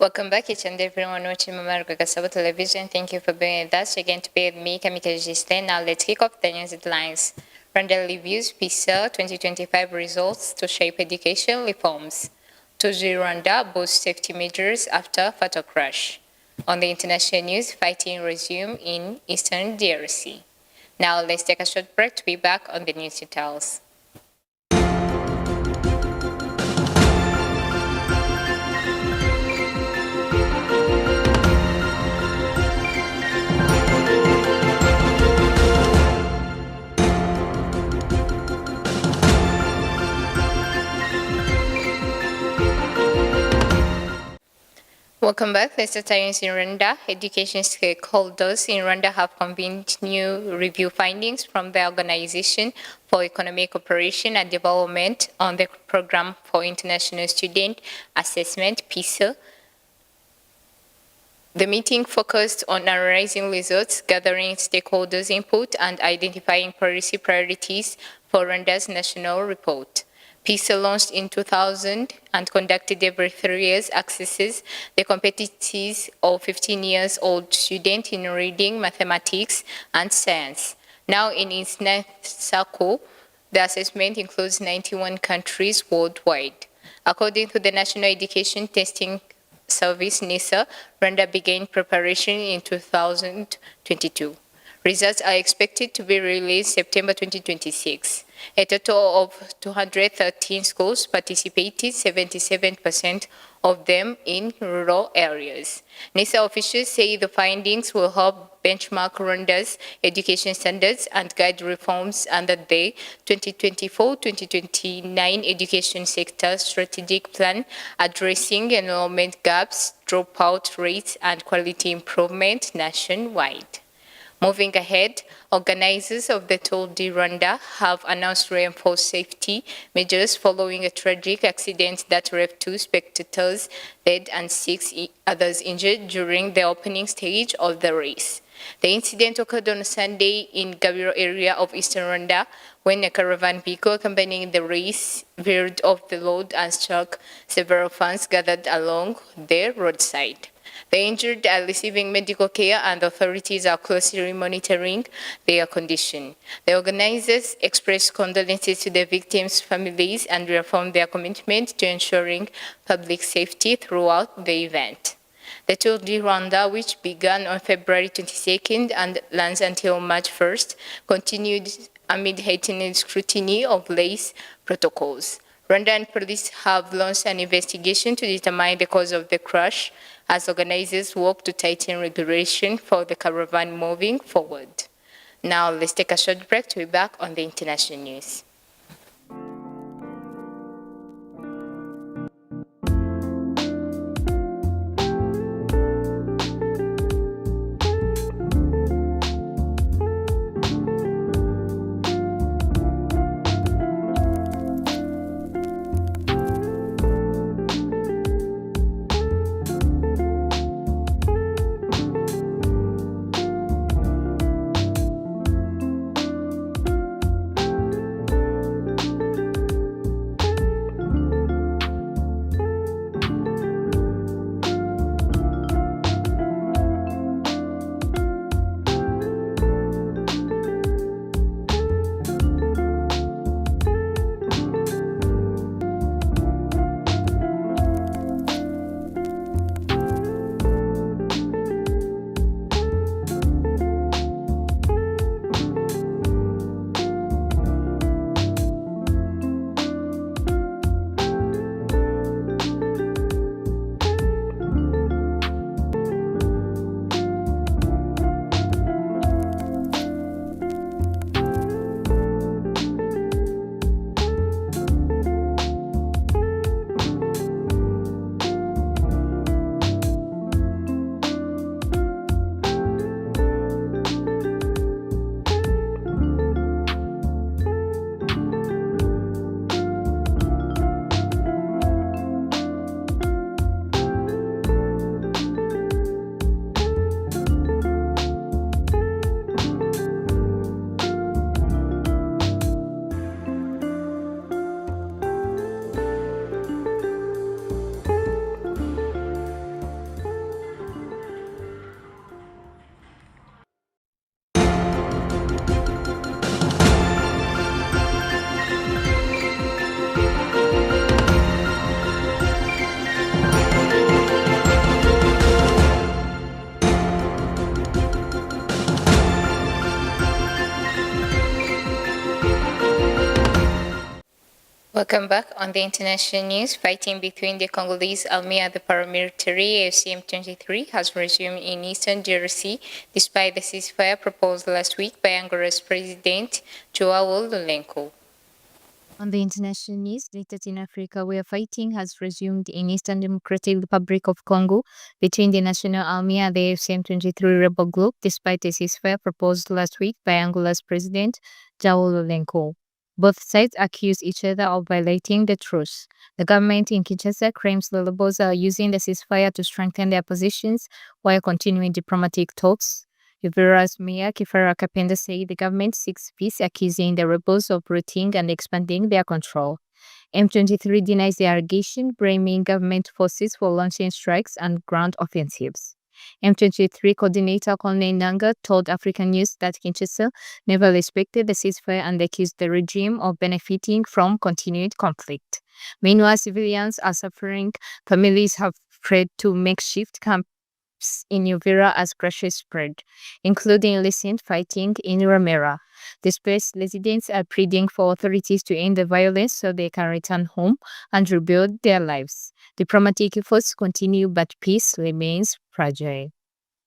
Welcome back each and everyone watching Mama Gasabo Television. Thank you for being with us again to be with me, Kamika Gisle. Now let's kick off the news headlines. Rwanda reviews Pisa 2025 results to shape education reforms. Toji Rwanda boosts safety measures after fatal crash. On the international news, fighting resume in Eastern DRC. Now let's take a short break to be back on the news details. Welcome back. Let's start in Rwanda. Education stakeholders in Rwanda have convened new review findings from the Organization for Economic Cooperation and Development on the Program for International Student Assessment, Pisa. The meeting focused on analyzing results, gathering stakeholders' input, and identifying policy priorities for Rwanda's national report. Pisa launched in 2000 and conducted every 3 years, assesses the competencies of 15-year-old students in reading, mathematics, and science. Now in its ninth cycle, the assessment includes 91 countries worldwide. According to the National Education Testing Service, NISA, Rwanda began preparation in 2022. Results are expected to be released September 2026. A total of 213 schools participated, 77% of them in rural areas. NISA officials say the findings will help benchmark Rwanda's education standards and guide reforms under the 2024-2029 education sector strategic plan, addressing enrollment gaps, dropout rates, and quality improvement nationwide. Moving ahead, organizers of the Tour de Rwanda have announced reinforced safety measures following a tragic accident that left 2 spectators dead and 6 others injured during the opening stage of the race. The incident occurred on Sunday in Gabiro area of eastern Rwanda when a caravan vehicle accompanying the race veered off the road and struck several fans gathered along the roadside. The injured are receiving medical care and authorities are closely monitoring their condition. The organizers expressed condolences to the victims' families and reaffirmed their commitment to ensuring public safety throughout the event. The Tour de Rwanda, which began on February 22nd and runs until March 1st, continued amid heightened scrutiny of race protocols. Rwandan police have launched an investigation to determine the cause of the crash as organizers work to tighten regulation for the caravan moving forward. Now let's take a short break to be back on the international news. Welcome back on the international news. Fighting between the Congolese army and the paramilitary AFC-M23 has resumed in eastern DRC despite the ceasefire proposed last week by Angola's President Joao Lourenço. On the international news, latest in Africa, where fighting has resumed in Eastern Democratic Republic of Congo between the National Army and the AFC-M23 rebel group, despite a ceasefire proposed last week by Angola's President Joao Lourenço. Both sides accuse each other of violating the truce. The government in Kinshasa claims the rebels are using the ceasefire to strengthen their positions while continuing diplomatic talks. Uvira's Mayor Kifara Kapenda said the government seeks peace, accusing the rebels of rooting and expanding their control. M23 denies the allegation, blaming government forces for launching strikes and ground offensives. M23 coordinator Colonel Nanga told African News that Kinshasa never respected the ceasefire and accused the regime of benefiting from continued conflict. Meanwhile, civilians are suffering. Families have fled to makeshift camps in Uvira as clashes spread, including recent fighting in Ramera. Displaced residents are pleading for authorities to end the violence so they can return home and rebuild their lives. Diplomatic efforts continue, but peace remains fragile.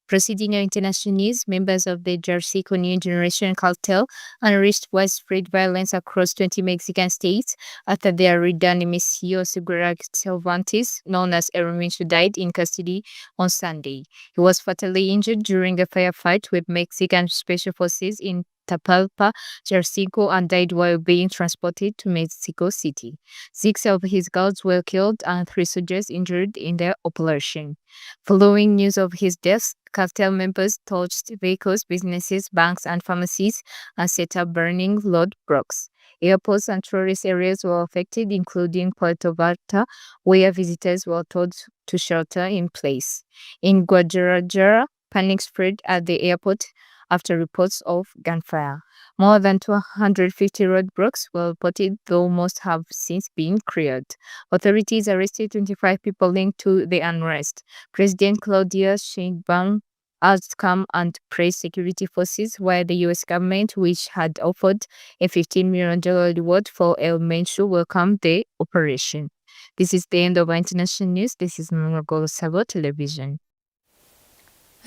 Proceeding on international news, members of the Jarcico New Generation cartel unleashed widespread violence across 20 Mexican states after their leader Nemesio Segura Cervantes, known as El Mencho, died in custody on Sunday. He was fatally injured during a firefight with Mexican special forces in Tapalpa, Jarcico, and died while being transported to Mexico City. 6 of his guards were killed and 3 soldiers injured in the operation. Following news of his death, cartel members torched vehicles, businesses, banks, and pharmacies and set up burning roadblocks. Airports and tourist areas were affected, including Puerto Vallarta, where visitors were told to shelter in place. In Guadalajara, panic spread at the airport after reports of gunfire. More than 250 roadblocks were reported, though most have since been cleared. Authorities arrested 25 people linked to the unrest. President Claudia Sheinbaum urged calm and praised security forces, while the U.S. government, which had offered a $15 million reward for El Mencho, welcomed the operation. This is the end of our international news. This is Monogolo Sabo Television.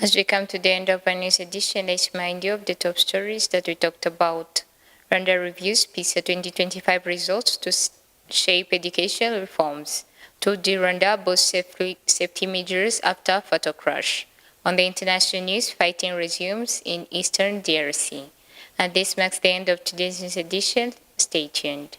As we come to the end of our news edition, let's remind you of the top stories that we talked about. Rwanda reviews Pisa 2025 results to shape educational reforms. To the Rwanda boasts safety measures after photo crash. On the international news, fighting resumes in eastern DRC. And this marks the end of today's news edition. Stay tuned.